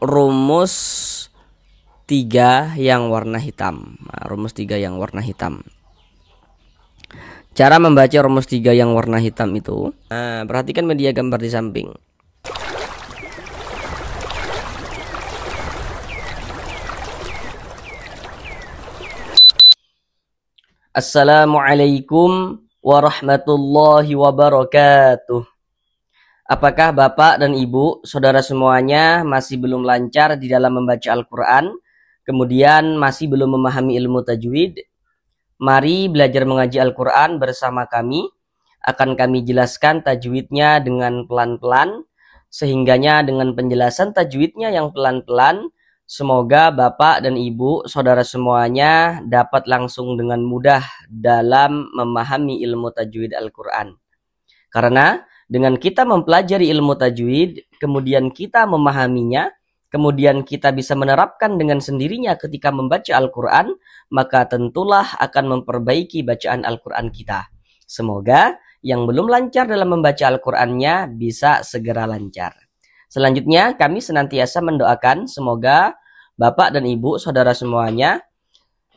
rumus 3 yang warna hitam. Nah, rumus 3 yang warna hitam. Cara membaca rumus 3 yang warna hitam itu, perhatikan media gambar di samping. Assalamualaikum warahmatullahi wabarakatuh. Apakah Bapak dan Ibu, saudara semuanya masih belum lancar di dalam membaca Al-Quran, kemudian masih belum memahami ilmu tajwid? Mari belajar mengaji Al-Quran bersama kami. Akan kami jelaskan tajwidnya dengan pelan-pelan, sehingganya dengan penjelasan tajwidnya yang pelan-pelan, semoga Bapak dan Ibu, saudara semuanya dapat langsung dengan mudah dalam memahami ilmu tajwid Al-Quran. Karena dengan kita mempelajari ilmu tajwid, kemudian kita memahaminya, kemudian kita bisa menerapkan dengan sendirinya ketika membaca Al-Quran, maka tentulah akan memperbaiki bacaan Al-Quran kita. Semoga yang belum lancar dalam membaca Al-Qurannya bisa segera lancar. Selanjutnya, kami senantiasa mendoakan semoga Bapak dan Ibu, saudara semuanya,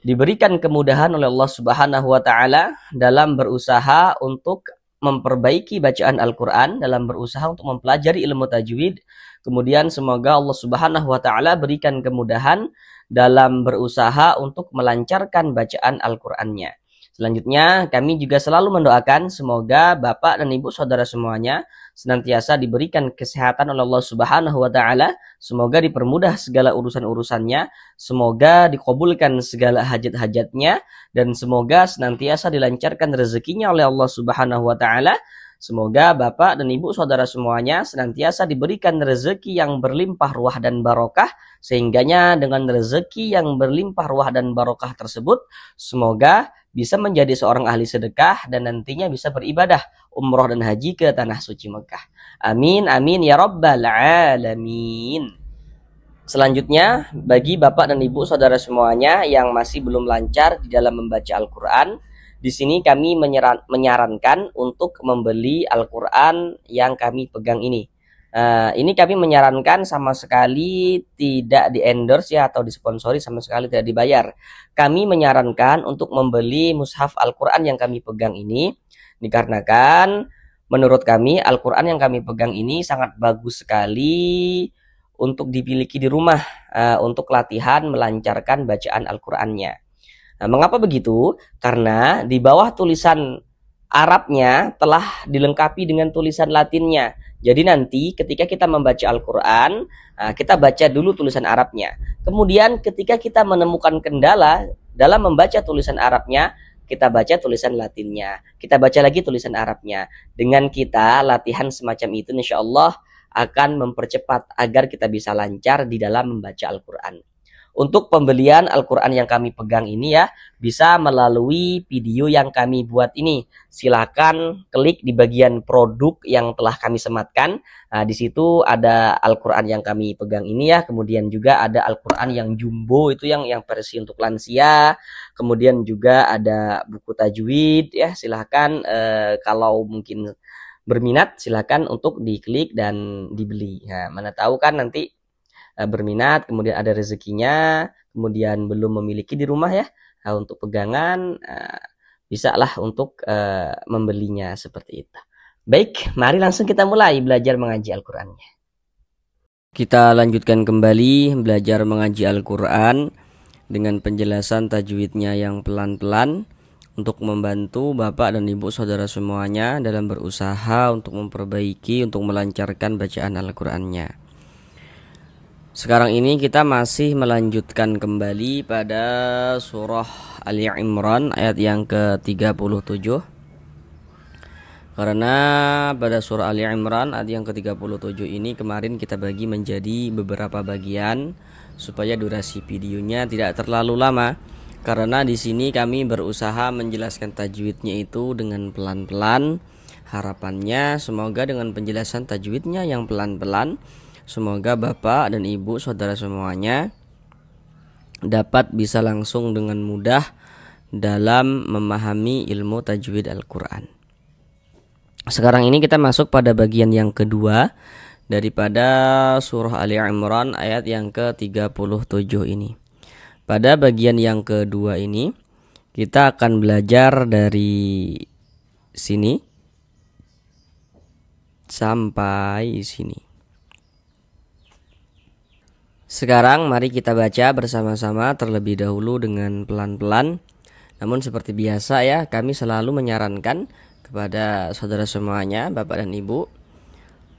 diberikan kemudahan oleh Allah Subhanahu wa Ta'ala dalam berusaha untuk memperbaiki bacaan Al-Quran, dalam berusaha untuk mempelajari ilmu tajwid. Kemudian semoga Allah Subhanahu wa Ta'ala berikan kemudahan dalam berusaha untuk melancarkan bacaan Al-Qurannya. Selanjutnya, kami juga selalu mendoakan semoga Bapak dan Ibu saudara semuanya senantiasa diberikan kesehatan oleh Allah Subhanahu wa Ta'ala. Semoga dipermudah segala urusan-urusannya, semoga dikabulkan segala hajat-hajatnya, dan semoga senantiasa dilancarkan rezekinya oleh Allah Subhanahu wa Ta'ala. Semoga Bapak dan Ibu saudara semuanya senantiasa diberikan rezeki yang berlimpah ruah dan barokah, sehingganya dengan rezeki yang berlimpah ruah dan barokah tersebut, semoga bisa menjadi seorang ahli sedekah dan nantinya bisa beribadah umroh dan haji ke tanah suci Mekah. Amin, amin ya rabbal alamin. Selanjutnya, bagi Bapak dan Ibu saudara semuanya yang masih belum lancar di dalam membaca Al-Quran, di sini kami menyarankan untuk membeli Al-Quran yang kami pegang ini. Ini kami menyarankan sama sekali tidak di-endorse ya, atau disponsori, sama sekali tidak dibayar. Kami menyarankan untuk membeli mushaf Al-Quran yang kami pegang ini, dikarenakan menurut kami Al-Quran yang kami pegang ini sangat bagus sekali untuk dimiliki di rumah, untuk latihan melancarkan bacaan Al-Qurannya. Nah, mengapa begitu? Karena di bawah tulisan Arabnya telah dilengkapi dengan tulisan Latinnya. Jadi nanti ketika kita membaca Al-Quran, kita baca dulu tulisan Arabnya. Kemudian ketika kita menemukan kendala dalam membaca tulisan Arabnya, kita baca tulisan Latinnya. Kita baca lagi tulisan Arabnya. Dengan kita latihan semacam itu, insya Allah akan mempercepat agar kita bisa lancar di dalam membaca Al-Quran. Untuk pembelian Al-Quran yang kami pegang ini ya, bisa melalui video yang kami buat ini. Silakan klik di bagian produk yang telah kami sematkan. Nah, di situ ada Al-Quran yang kami pegang ini ya. Kemudian juga ada Al-Quran yang jumbo, itu yang versi untuk lansia. Kemudian juga ada buku tajwid ya. Silakan kalau mungkin berminat, silakan untuk diklik dan dibeli. Nah, mana tahu kan nanti berminat, kemudian ada rezekinya, kemudian belum memiliki di rumah ya, untuk pegangan, bisa lah untuk membelinya seperti itu. Baik, mari langsung kita mulai belajar mengaji Al-Qurannya. Kita lanjutkan kembali belajar mengaji Al-Quran dengan penjelasan tajwidnya yang pelan-pelan untuk membantu Bapak dan Ibu saudara semuanya dalam berusaha untuk memperbaiki, untuk melancarkan bacaan Al-Qurannya. Sekarang ini kita masih melanjutkan kembali pada surah Ali Imran ayat yang ke-37. Karena pada surah Ali Imran ayat yang ke-37 ini kemarin kita bagi menjadi beberapa bagian supaya durasi videonya tidak terlalu lama. Karena di sini kami berusaha menjelaskan tajwidnya itu dengan pelan-pelan. Harapannya semoga dengan penjelasan tajwidnya yang pelan-pelan, semoga Bapak dan Ibu saudara semuanya dapat bisa langsung dengan mudah dalam memahami ilmu tajwid Al-Quran. Sekarang ini kita masuk pada bagian yang kedua, daripada surah Ali Imran ayat yang ke-37 ini. Pada bagian yang kedua ini kita akan belajar dari sini sampai sini. Sekarang mari kita baca bersama-sama terlebih dahulu dengan pelan-pelan. Namun seperti biasa ya, kami selalu menyarankan kepada saudara semuanya, Bapak dan Ibu,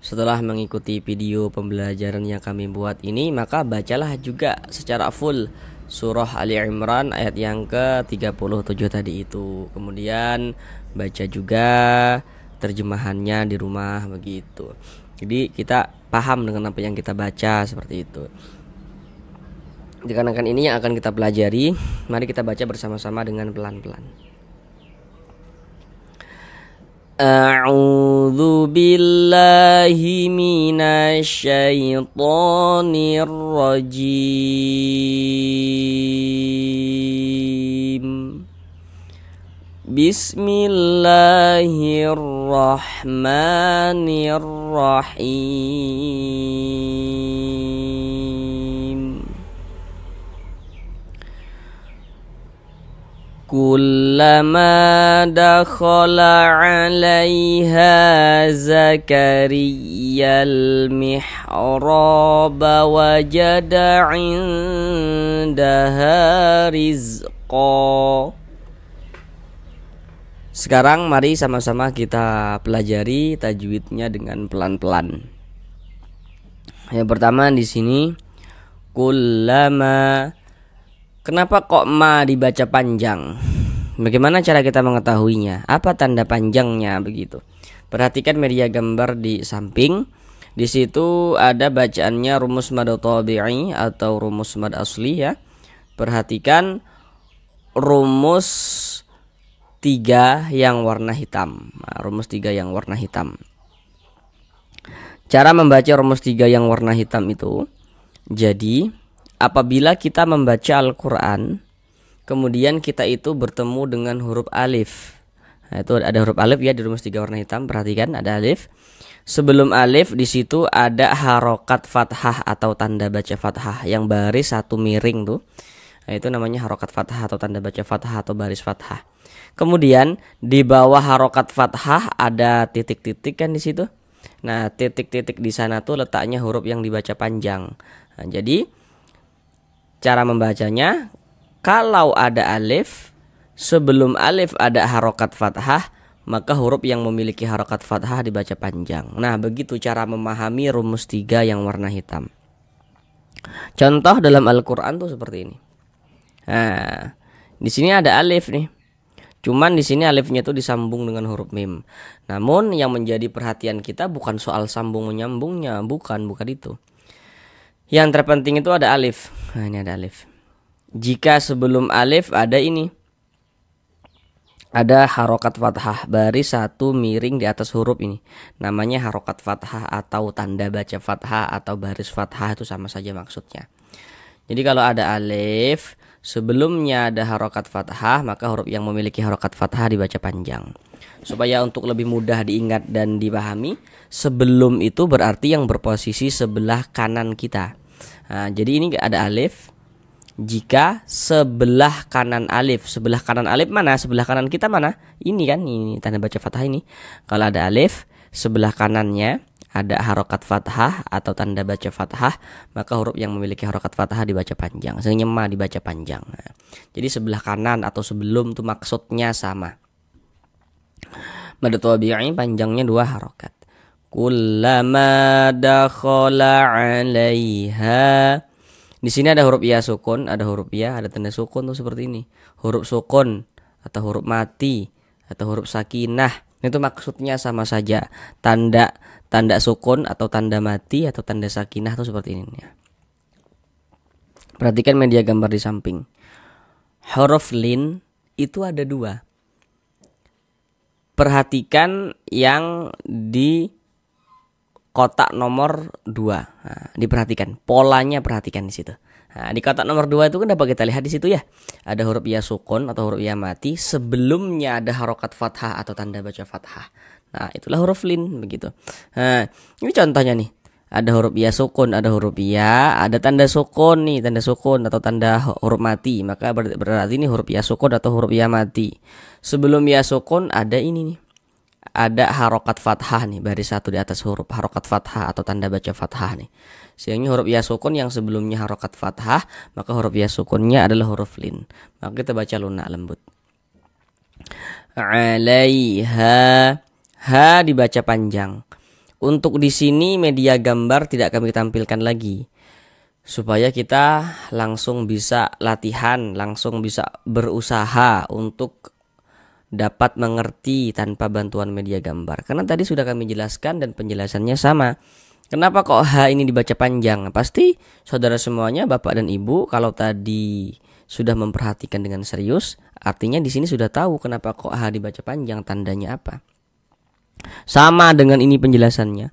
setelah mengikuti video pembelajaran yang kami buat ini, maka bacalah juga secara full surah Ali Imran ayat yang ke-37 tadi itu. Kemudian baca juga terjemahannya di rumah begitu. Jadi kita paham dengan apa yang kita baca seperti itu. Dikarenakan ini yang akan kita pelajari, mari kita baca bersama-sama dengan pelan-pelan. A'udzu billahi minasyaitonir rajim. Bismillahirrahmanirrahim. Kullama dakhala 'alaiha Zakariya al-mihraba wajada 'indaha rizqa. Sekarang mari sama-sama kita pelajari tajwidnya dengan pelan-pelan. Yang pertama di sini kullama. Kenapa kok ma dibaca panjang? Bagaimana cara kita mengetahuinya? Apa tanda panjangnya begitu? Perhatikan media gambar di samping. Di situ ada bacaannya rumus mad tabi'i atau rumus mad asli ya. Perhatikan rumus 3 yang warna hitam. Nah, rumus 3 yang warna hitam. Cara membaca rumus 3 yang warna hitam itu, jadi apabila kita membaca Al-Quran, kemudian kita itu bertemu dengan huruf alif. Nah, itu ada huruf alif ya di rumus 3 warna hitam. Perhatikan ada alif. Sebelum alif di situ ada harokat fathah atau tanda baca fathah yang baris satu miring tuh. Nah, itu namanya harokat fathah atau tanda baca fathah atau baris fathah. Kemudian di bawah harokat fathah ada titik-titik kan di situ. Nah, titik-titik di sana tuh letaknya huruf yang dibaca panjang. Nah, jadi cara membacanya, kalau ada alif, sebelum alif ada harokat fathah, maka huruf yang memiliki harokat fathah dibaca panjang. Nah, begitu cara memahami rumus 3 yang warna hitam. Contoh dalam Al-Quran tuh seperti ini. Nah, di sini ada alif nih. Cuman di sini alifnya tuh disambung dengan huruf mim. Namun yang menjadi perhatian kita bukan soal sambung menyambungnya, bukan itu. Yang terpenting itu ada alif. Nah, ini ada alif. Jika sebelum alif ada ini, ada harokat fathah baris satu miring di atas huruf ini, namanya harokat fathah atau tanda baca fathah atau baris fathah, itu sama saja maksudnya. Jadi kalau ada alif, sebelumnya ada harokat fathah, maka huruf yang memiliki harokat fathah dibaca panjang. Supaya untuk lebih mudah diingat dan dipahami, sebelum itu berarti yang berposisi sebelah kanan kita. Nah, jadi ini ada alif. Jika sebelah kanan alif mana? Sebelah kanan kita mana? Ini kan, ini tanda baca fathah ini. Kalau ada alif, sebelah kanannya ada harokat fathah atau tanda baca fathah, maka huruf yang memiliki harokat fathah dibaca panjang. Sehingga ma dibaca panjang. Nah, jadi sebelah kanan atau sebelum itu maksudnya sama. Mad tabi'i panjangnya 2 harokat. Kullama dakhala 'alaiha. Di sini ada huruf ya sukun, ada huruf ya, ada tanda sukun tuh seperti ini. Huruf sukun atau huruf mati atau huruf sakinah, itu maksudnya sama saja. Tanda sukun atau tanda mati atau tanda sakinah tuh seperti ini ya. Perhatikan media gambar di samping. Huruf lin itu ada 2. Perhatikan yang di kotak nomor 2. Nah, diperhatikan polanya, perhatikan di situ. Nah, di kotak nomor 2 itu kan dapat kita lihat di situ ya. Ada huruf ya sukun atau huruf ya mati, sebelumnya ada harokat fathah atau tanda baca fathah. Nah, itulah huruf lin begitu. Nah, ini contohnya nih. Ada huruf ya sukun, ada huruf ya, ada tanda sukun nih, tanda sukun atau tanda huruf mati. Maka berarti ini huruf ya sukun atau huruf ya mati. Sebelum ya sukun ada ini nih. Ada harokat fathah nih, baris satu di atas huruf harokat fathah atau tanda baca fathah nih. Sehingga huruf ya sukun yang sebelumnya harokat fathah, maka huruf ya sukunnya adalah huruf lin. Maka kita baca lunak lembut. Alaiha, ha dibaca panjang. Untuk di sini media gambar tidak kami tampilkan lagi supaya kita langsung bisa latihan, langsung bisa berusaha untuk dapat mengerti tanpa bantuan media gambar. Karena tadi sudah kami jelaskan dan penjelasannya sama. Kenapa kok H ini dibaca panjang? Pasti saudara semuanya, Bapak dan Ibu, kalau tadi sudah memperhatikan dengan serius, artinya di sini sudah tahu kenapa kok H dibaca panjang, tandanya apa. Sama dengan ini penjelasannya.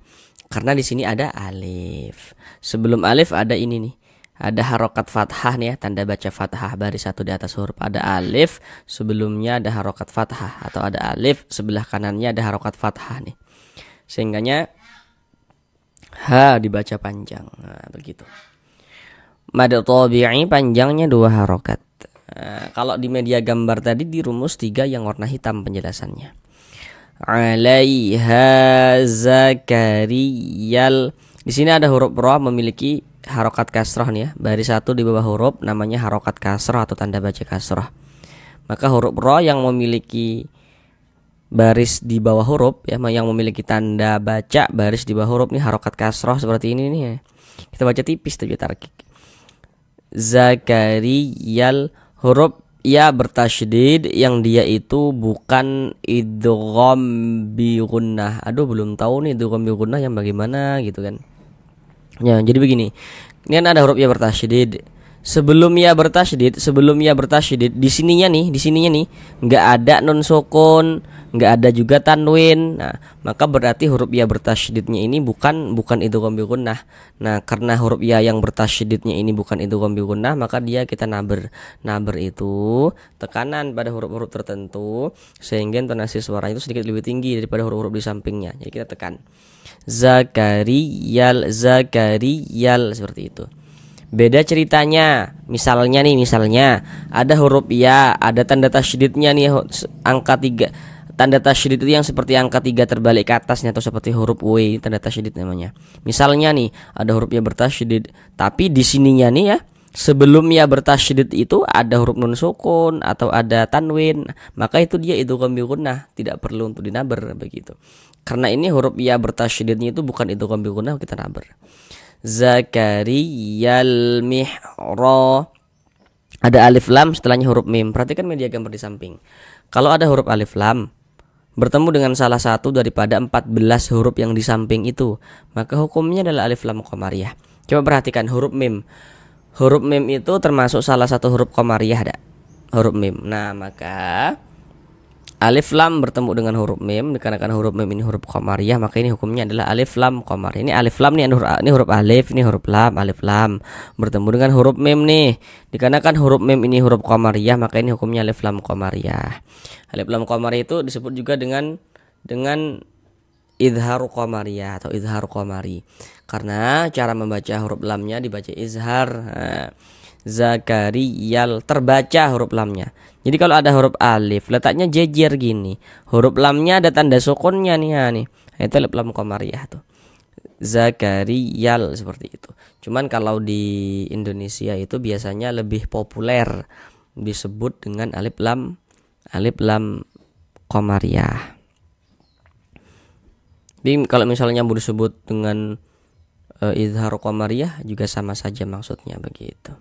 Karena di sini ada alif. Sebelum alif ada ini nih. Ada harokat fathah nih ya, tanda baca fathah baris satu di atas huruf. Ada alif, sebelumnya ada harokat fathah atau ada alif, sebelah kanannya ada harokat fathah nih. Sehingganya ha dibaca panjang. Nah, begitu. Mad tabi'i panjangnya 2 harokat. Nah, kalau di media gambar tadi di rumus 3 yang warna hitam penjelasannya. Alaiha zakariyal. Di sini ada huruf ra memiliki harokat kasrah nih ya. Baris satu di bawah huruf namanya harokat kasrah atau tanda baca kasrah. Maka huruf ra yang memiliki baris di bawah huruf ya, yang memiliki tanda baca baris di bawah huruf nih harokat kasrah seperti ini nih ya. Kita baca tipis tapi tarkik. Zakariyal, huruf ya bertasydid yang dia itu bukan idgham bi gunnah. Aduh belum tahu nih idgham bi gunnah yang bagaimana gitu kan. Ya, jadi begini. Ini kan ada huruf ya bertasydid. Sebelum ya bertasydid di sininya nih enggak ada nun sukun, enggak ada juga tanwin. Nah, maka berarti huruf ya bertasydidnya ini bukan idgham bi gunnah. Nah, karena huruf ya yang bertasydidnya ini bukan idgham bi gunnah, maka dia kita naber. Naber itu tekanan pada huruf-huruf tertentu sehingga intonasi suara itu sedikit lebih tinggi daripada huruf-huruf di sampingnya. Jadi kita tekan. Zakariyal seperti itu. Beda ceritanya, misalnya ada huruf ya, ada tanda tasydidnya nih angka 3. Tanda tasydid itu yang seperti angka 3 terbalik ke atasnya atau seperti huruf W, tanda tasydid namanya. Misalnya nih, ada huruf ya bertasydid, tapi di sininya nih ya, sebelum ya bertasydid itu ada huruf nun sukun atau ada tanwin, maka itu dia idgham bi gunnah, tidak perlu untuk dinaber begitu. Karena ini huruf ya bertasydidnya itu bukan idgham bi gunnah, kita naber. Zakariyal mihra, ada alif lam setelahnya huruf mim. Perhatikan media gambar di samping. Kalau ada huruf alif lam bertemu dengan salah satu daripada 14 huruf yang di samping itu, maka hukumnya adalah alif lam qamariyah. Coba perhatikan huruf mim. Huruf mim itu termasuk salah satu huruf qamariyah ada. Huruf mim. Nah, maka alif lam bertemu dengan huruf mim, dikarenakan huruf mim ini huruf qamariyah, maka ini hukumnya adalah alif lam qamariyah. Ini alif lam nih, ini huruf alif, ini huruf lam, alif lam bertemu dengan huruf mim nih, dikarenakan huruf mim ini huruf qamariyah, maka ini hukumnya alif lam qamariyah. Alif lam qamariyah itu disebut juga dengan izhar qamariyah atau izhar qamari, karena cara membaca huruf lamnya dibaca izhar. Zakariyal, terbaca huruf lamnya. Jadi kalau ada huruf alif letaknya jejer gini, huruf lamnya ada tanda sukunnya nih ya, nih. Itu alif lam qamariyah tuh. Zakariyal seperti itu. Cuman kalau di Indonesia itu biasanya lebih populer disebut dengan alif lam qamariyah. Jadi kalau misalnya mau disebut dengan izhar qamariyah juga sama saja maksudnya begitu.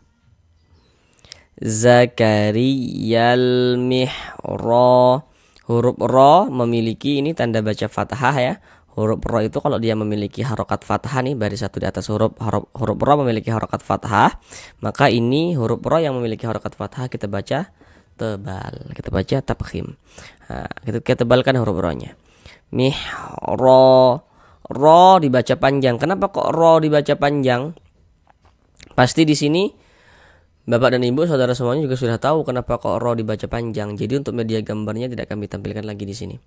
Zakariyal mihra, huruf ra memiliki ini tanda baca fathah ya. Huruf ra itu kalau dia memiliki harokat fathah nih, baris satu di atas huruf ra memiliki harokat fathah, maka ini huruf ra yang memiliki harokat fathah kita baca tebal, kita baca tafkhim. Nah, kita tebalkan huruf ra-nya. Mihra, ra dibaca panjang. Kenapa kok ra dibaca panjang? Pasti di sini Bapak dan Ibu, saudara semuanya juga sudah tahu kenapa kok ra dibaca panjang. Jadi untuk media gambarnya tidak kami tampilkan lagi di sini.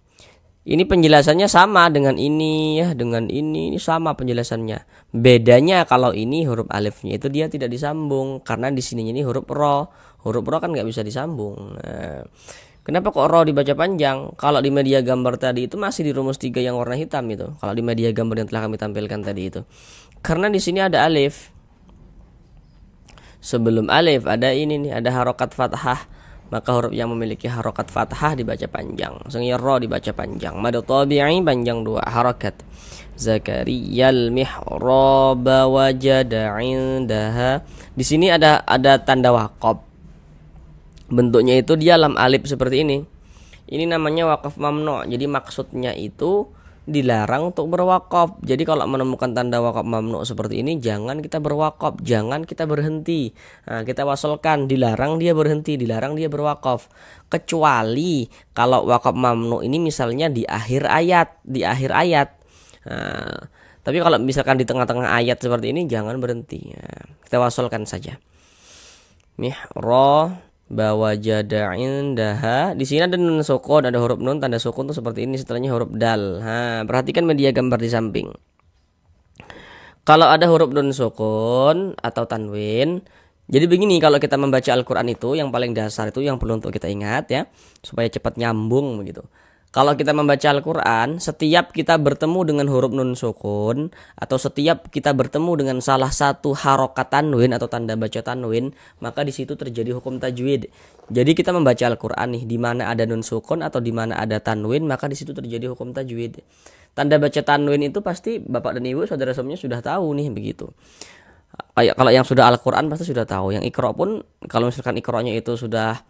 Ini penjelasannya sama dengan ini ya, dengan ini sama penjelasannya. Bedanya kalau ini huruf alifnya itu dia tidak disambung karena di sininya ini huruf ro. Huruf ro kan nggak bisa disambung. Nah, kenapa kok ro dibaca panjang? Kalau di media gambar tadi itu masih di rumus 3 yang warna hitam itu. Kalau di media gambar yang telah kami tampilkan tadi itu. Karena di sini ada alif. Sebelum alif ada ini nih, ada harokat fathah. Maka huruf yang memiliki harokat fathah dibaca panjang. Sehingga ro dibaca panjang. Mad tabi'i panjang 2 harokat. Zakariyal mihraba wajada indaha. Di sini ada tanda waqaf. Bentuknya itu dia lam alif seperti ini. Ini namanya waqaf mamnu. Jadi maksudnya itu dilarang untuk berwakaf. Jadi kalau menemukan tanda wakaf mamnu seperti ini, jangan kita berwakaf, jangan kita berhenti. Nah, kita wasolkan, dilarang dia berhenti, dilarang dia berwakaf. Kecuali kalau wakaf mamnu ini misalnya di akhir ayat, Nah, tapi kalau misalkan di tengah-tengah ayat seperti ini, jangan berhenti. Nah, kita wasolkan saja. Mihra bahwa jada indaha. Di sini ada nun sukun, ada huruf nun tanda sukun tuh seperti ini, setelahnya huruf dal. Perhatikan media gambar di samping. Kalau ada huruf nun sukun atau tanwin, jadi begini, kalau kita membaca Al-Qur'an itu yang paling dasar itu yang perlu untuk kita ingat ya, supaya cepat nyambung begitu. Kalau kita membaca Al-Quran, setiap kita bertemu dengan huruf nun sukun atau setiap kita bertemu dengan salah satu harokat tanwin atau tanda baca tanwin, maka di situ terjadi hukum tajwid. Jadi kita membaca Al-Quran nih, di mana ada nun sukun atau di mana ada tanwin, maka di situ terjadi hukum tajwid. Tanda baca tanwin itu pasti Bapak dan Ibu saudara semuanya sudah tahu nih begitu. Kayak kalau yang sudah Al-Quran pasti sudah tahu. Yang Iqra pun kalau misalkan Iqra-nya itu sudah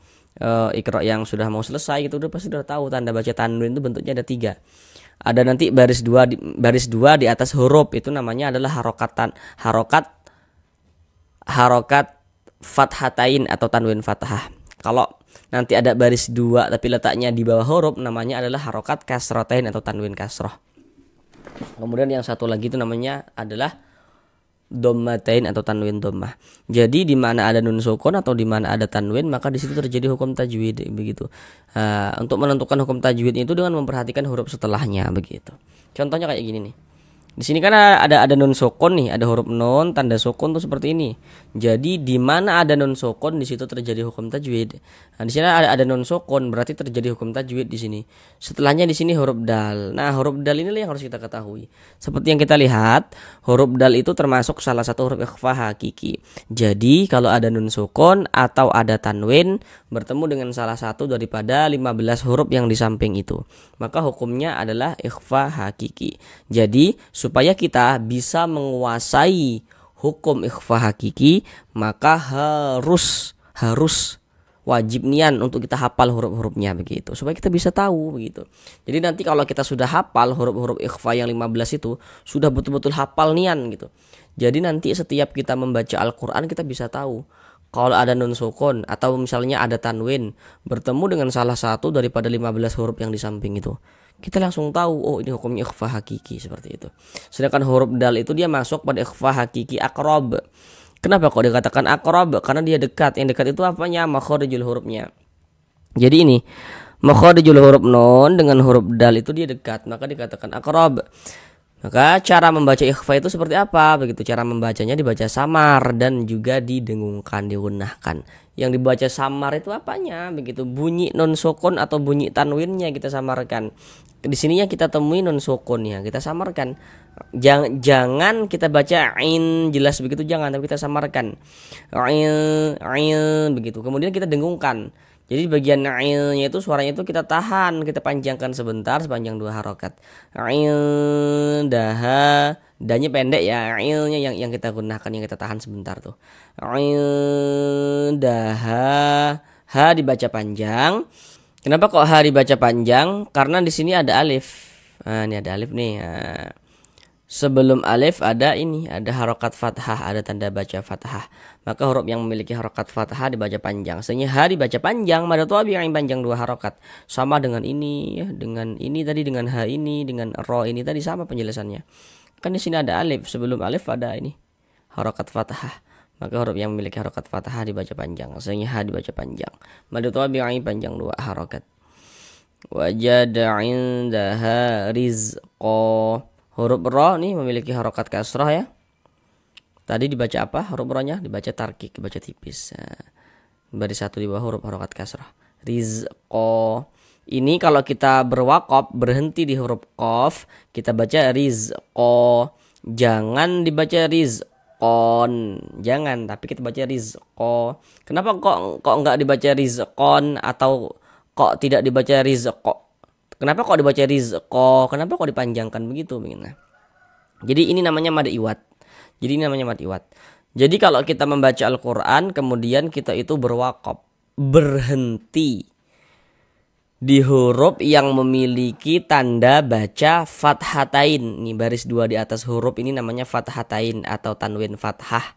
Iqra yang sudah mau selesai itu udah pasti sudah tahu tanda baca tanwin itu bentuknya ada 3. Ada nanti baris 2 di atas huruf, itu namanya adalah harokat fathatain atau tanwin fathah. Kalau nanti ada baris 2 tapi letaknya di bawah huruf, namanya adalah harokat kasrotain atau tanwin kasroh. Kemudian yang satu lagi itu namanya adalah dhammatain atau tanwin dhammah. Jadi di mana ada nun sukun atau di mana ada tanwin, maka di situ terjadi hukum tajwid begitu. Untuk menentukan hukum tajwid itu dengan memperhatikan huruf setelahnya begitu. Contohnya kayak gini nih. Di sini kan ada nun sukun nih, ada huruf nun tanda sukun tuh seperti ini. Jadi di mana ada nun sukun di situ terjadi hukum tajwid. Nah, di sini ada nun sukun berarti terjadi hukum tajwid di sini. Setelahnya di sini huruf dal. Nah, huruf dal inilah yang harus kita ketahui. Seperti yang kita lihat, huruf dal itu termasuk salah satu huruf ikhfa hakiki. Jadi kalau ada nun sukun atau ada tanwin bertemu dengan salah satu daripada 15 huruf yang di samping itu, maka hukumnya adalah ikhfa hakiki. Jadi supaya kita bisa menguasai hukum ikhfa hakiki, maka harus wajib nian untuk kita hafal huruf-hurufnya begitu, supaya kita bisa tahu begitu. Jadi nanti kalau kita sudah hafal huruf-huruf ikhfa yang 15 itu, sudah betul-betul hafal nian gitu. Jadi nanti setiap kita membaca Al-Qur'an kita bisa tahu kalau ada nun sukun atau misalnya ada tanwin bertemu dengan salah satu daripada 15 huruf yang di samping itu, kita langsung tahu, oh ini hukumnya ikhfa hakiki seperti itu. Sedangkan huruf dal itu dia masuk pada ikhfa hakiki aqrab. Kenapa kok dikatakan aqrab? Karena dia dekat. Yang dekat itu apanya? Makharijul hurufnya. Jadi ini makharijul huruf nun dengan huruf dal itu dia dekat, maka dikatakan aqrab. Maka cara membaca ikhfa itu seperti apa? Begitu cara membacanya, dibaca samar dan juga didengungkan, digunahkan. Yang dibaca samar itu apanya? Begitu bunyi nun sukun atau bunyi tanwinnya kita samarkan. Di sininya kita temui nun sukunnya, kita samarkan. Jangan kita baca ain jelas begitu, jangan, tapi kita samarkan. Ain begitu. Kemudian kita dengungkan. Jadi bagian ainnya itu suaranya itu kita tahan, kita panjangkan sebentar sepanjang 2 harokat. Ain daha, danya pendek ya, ainnya yang kita gunakan, yang kita tahan sebentar tuh. Ain daha, ha dibaca panjang. Kenapa kok ha dibaca panjang? Karena di sini ada alif. Nah, ini ada alif nih. Nah, sebelum alif ada ini, ada harokat fathah, ada tanda baca fathah. Maka huruf yang memiliki harokat fathah dibaca panjang. Sehingga ha dibaca panjang, mad tabi'i panjang 2 harokat. Sama dengan ini ya, dengan ini tadi, dengan ha ini, dengan ro ini tadi sama penjelasannya. Kan di sini ada alif, sebelum alif ada ini harokat fathah. Maka huruf yang memiliki harokat fathah dibaca panjang. Sehingga ha dibaca panjang. Mad tabi'i panjang 2 harokat. Wajada indaha rizqa. Huruf ro nih memiliki harokat kasrah ya. Tadi dibaca apa? Huruf ro-nya dibaca tarkik, dibaca tipis. Baris satu di bawah huruf harokat kasrah. Rizqa. Ini kalau kita berwakaf berhenti di huruf qaf, kita baca rizqa. Jangan dibaca rizqon. Jangan, tapi kita baca rizqa. Kenapa kok enggak dibaca rizqon atau kok tidak dibaca rizqa? Kenapa kok dibaca rizqa? Kenapa kok dipanjangkan begitu? Nah. Jadi ini namanya mad iwad. Jadi kalau kita membaca Al-Qur'an kemudian kita itu berwakaf, berhenti di huruf yang memiliki tanda baca fathatain. Ini baris 2 di atas huruf ini namanya fathatain atau tanwin fathah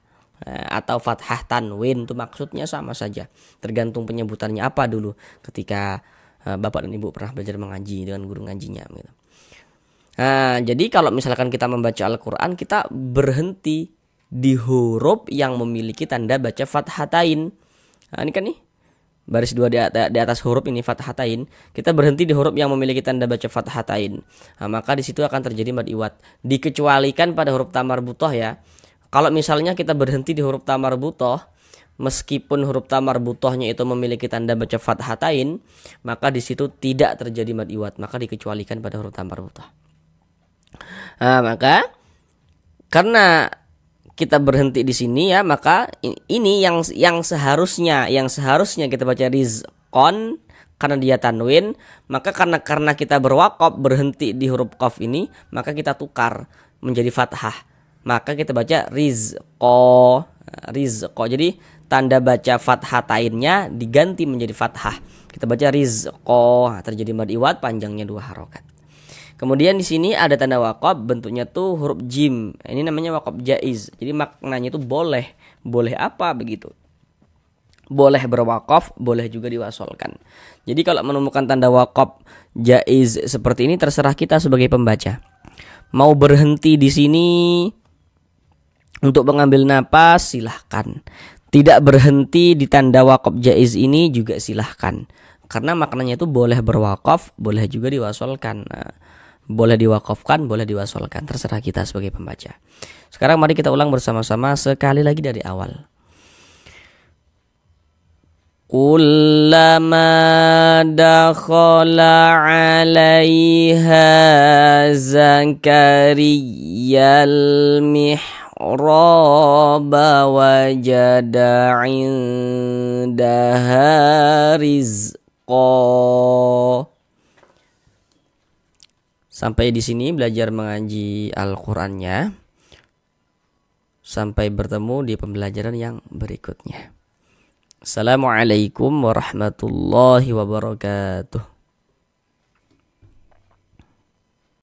atau fathah tanwin, itu maksudnya sama saja. Tergantung penyebutannya apa dulu ketika Bapak dan Ibu pernah belajar mengaji dengan guru ngajinya gitu. Nah, jadi kalau misalkan kita membaca Al-Qur'an kita berhenti di huruf yang memiliki tanda baca fathatain. Nah, ini kan nih baris 2 di atas huruf ini fathatain, kita berhenti di huruf yang memiliki tanda baca fathatain. Nah, maka di situ akan terjadi mad iwad. Dikecualikan pada huruf tamarbuthoh ya. Kalau misalnya kita berhenti di huruf tamarbuthoh, meskipun huruf tamarbuthohnya itu memiliki tanda baca fathatain, maka di situ tidak terjadi mad iwad, maka dikecualikan pada huruf tamarbuthoh. Nah, maka karena kita berhenti di sini ya, maka ini yang seharusnya kita baca rizqon karena dia tanwin, maka karena kita berwakaf berhenti di huruf qaf ini, maka kita tukar menjadi fathah. Maka kita baca rizqo. Jadi tanda baca fathatainnya diganti menjadi fathah. Kita baca rizqo. Terjadi mad iwad panjangnya 2 harokat. Kemudian di sini ada tanda wakaf, bentuknya tuh huruf jim. Ini namanya wakaf jaiz. Jadi maknanya itu boleh. Boleh apa begitu? Boleh berwakaf, boleh juga diwasolkan. Jadi kalau menemukan tanda wakaf jaiz seperti ini terserah kita sebagai pembaca. Mau berhenti di sini untuk mengambil napas silahkan. Tidak berhenti di tanda wakaf jaiz ini juga silahkan. Karena maknanya itu boleh berwakaf, boleh juga diwasolkan. Boleh diwakafkan, boleh diwasolkan, terserah kita sebagai pembaca. Sekarang mari kita ulang bersama-sama sekali lagi dari awal. Kullama dakhala 'alaiha Zakariyal mihraba wajada 'indaha rizqa. Sampai di sini belajar mengaji Al-Qur'annya. Sampai bertemu di pembelajaran yang berikutnya. Assalamualaikum warahmatullahi wabarakatuh.